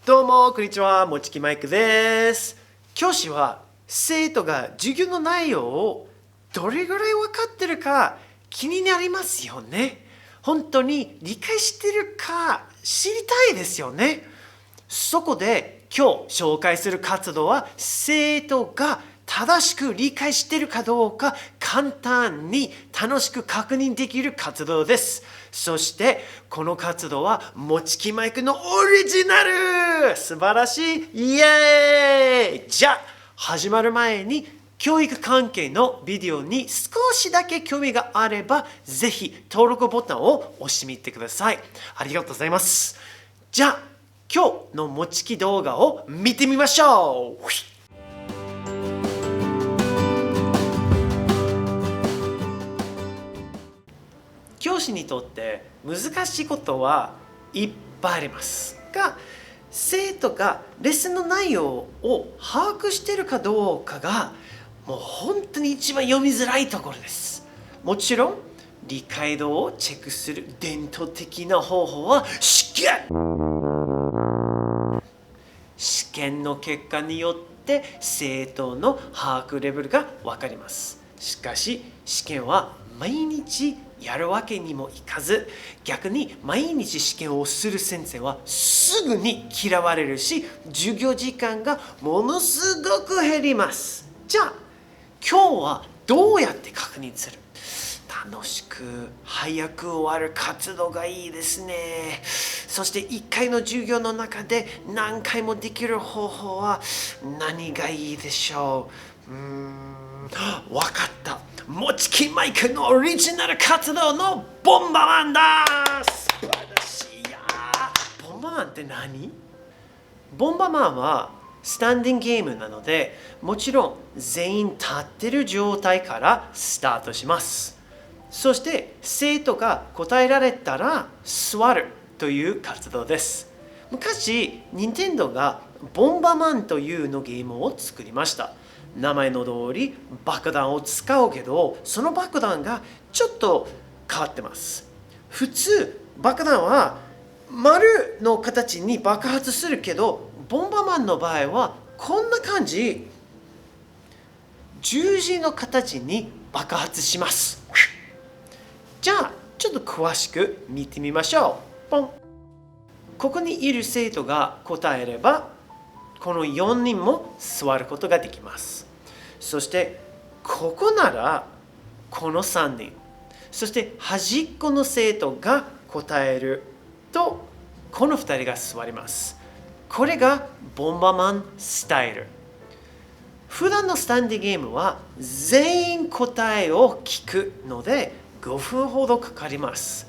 どうも、こんにちは。もちきマイクです。教師は生徒が授業の内容をどれぐらい分かってるか気になりますよね。本当に理解してるか知りたいですよね。そこで今日紹介する活動は生徒が正しく理解しているかどうか簡単に楽しく確認できる活動です。そしてこの活動はもちきマイクのオリジナル、素晴らしい、イエーイ。じゃあ始まる前に教育関係のビデオに少しだけ興味があればぜひ登録ボタンを押してみてください。ありがとうございます。じゃあ今日のもちき動画を見てみましょう。教師にとって難しいことはいっぱいありますが、生徒がレッスンの内容を把握しているかどうかがもう本当に一番読みづらいところです。もちろん理解度をチェックする伝統的な方法は試験の結果によって生徒の把握レベルが分かります。しかし試験は毎日やるわけにもいかず、逆に毎日試験をする先生はすぐに嫌われるし、授業時間がものすごく減ります。じゃあ今日はどうやって確認する？楽しく早く終わる活動がいいですね。そして1回の授業の中で何回もできる方法は何がいいでしょう？わかった。もちきマイクのオリジナル活動のボンバマンだ。素晴らしいや。ボンバマンって何？ボンバマンはスタンディングゲームなので、もちろん全員立ってる状態からスタートします。そして生徒が答えられたら座るという活動です。昔、任天堂がボンバマンというのゲームを作りました。名前の通り爆弾を使うけど、その爆弾がちょっと変わってます。普通爆弾は丸の形に爆発するけど、ボンバマンの場合はこんな感じ、十字の形に爆発します。じゃあちょっと詳しく見てみましょう。ポン。ここにいる生徒が答えればこの4人も座ることができます。そしてここならこの3人、そして端っこの生徒が答えるとこの2人が座ります。これがボンバマンスタイル。普段のスタンディゲームは全員答えを聞くので5分ほどかかります。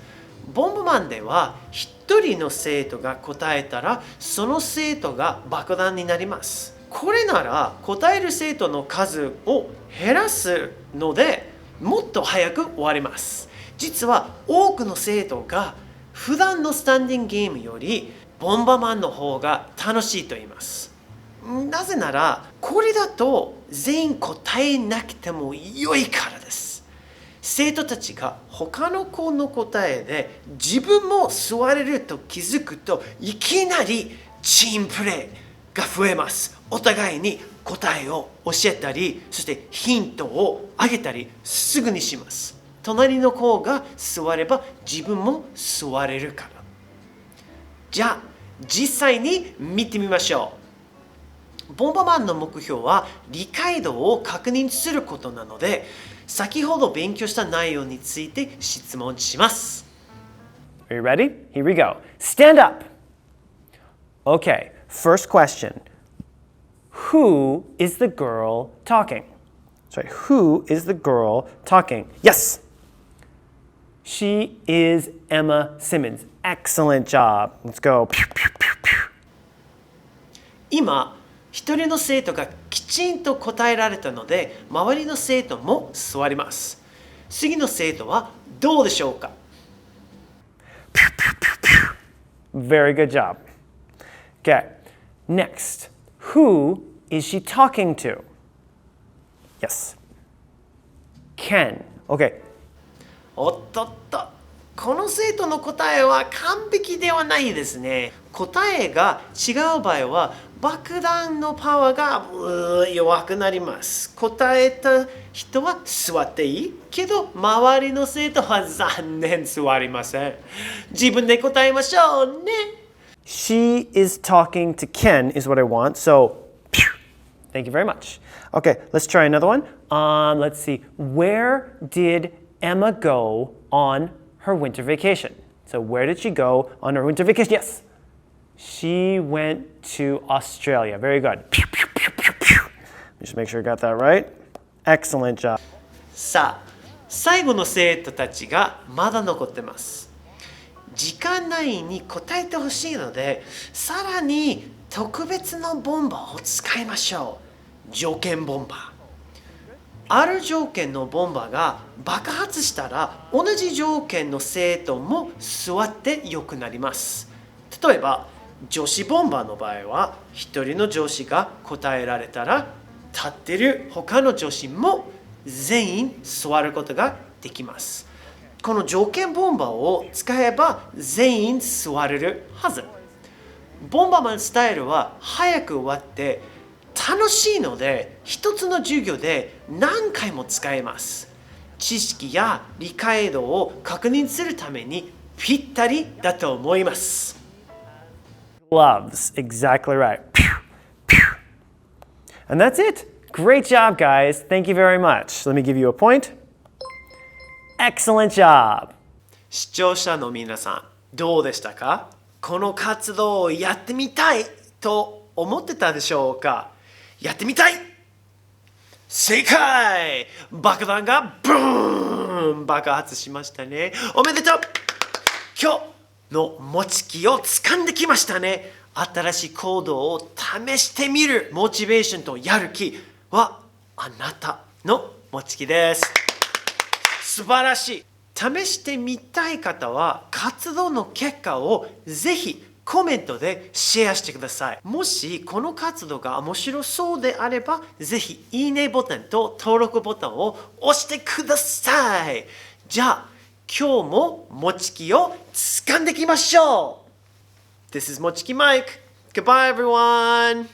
ボンバマンでは1人の生徒が答えたらその生徒が爆弾になります。これなら答える生徒の数を減らすのでもっと早く終わります。実は多くの生徒が普段のスタンディングゲームよりボンバマンの方が楽しいと言います。なぜならこれだと全員答えなくても良いからです。生徒たちが他の子の答えで自分も座れると気づくといきなりチームプレーが増えます。お互いに答えを教えたり、そしてヒントをあげたりすぐにします。隣の子が座れば自分も座れるから。じゃあ実際に見てみましょう。ボンバマンの目標は理解度を確認することなので、先ほど勉強した内容について質問します。Are you ready? Here we go. Stand up. Okay, first question. Who is the girl talking? Sorry, who is the girl talking? Yes. She is Emma Simmons. Excellent job. Let's go. 今、一人の生徒がきちんと答えられたので、周りの生徒も座ります。次の生徒はどうでしょうか？ Very good job. Okay, next. Who is she talking to? Yes. Ken. Okay. おっとっと。この生徒の答えは完璧ではないですね。答えが違う場合は爆弾のパワーが弱くなります。答えた人は座っていいけど周りの生徒は残念座りません。自分で答えましょうね。She is talking to Ken is what I want. So, phew, thank you very much. Okay, let's try another one. Let's see. Where did Emma go on her winter vacation? So, where did she go on her winter vacation? Yes. She went to Australia. Very good. Pew, pew, pew, pew, pew. Just make sure I got that right. Excellent job. さあ、最後の生徒たちがまだ残ってます。時間内に答えてほしいので、さらに特別のボンバーを使いましょう。条件ボンバー。ある条件のボンバーが爆発したら、同じ条件の生徒も座ってよくなります。例えば、女子ボンバーの場合は、一人の女子が答えられたら、立ってる他の女子も全員座ることができます。この条件ボンバーを使えば全員座れるはず。ボンバーマンスタイルは早く終わって楽しいので一つの授業で何回も使えます。知識や理解度を確認するためにぴったりだと思います。Gloves. Exactly right. Pew, pew. And that's it. Great job, guys. Thank you very much. Let me give you a point. Excellent job. 視聴者の皆さん、どうでしたか？この活動をやってみたいと思ってたでしょうか？やってみたい！正解！爆弾がブーン爆発しましたね。おめでとう！今日の持ちきを掴んできましたね。新しい行動を試してみるモチベーションとやる気はあなたの持ちきです。素晴らしい。試してみたい方は活動の結果をぜひコメントでシェアしてください。もしこの活動が面白そうであればぜひいいねボタンと登録ボタンを押してください。じゃあ今日ももちきを掴んでいきましょう。This is Mochiki Mike. Goodbye everyone.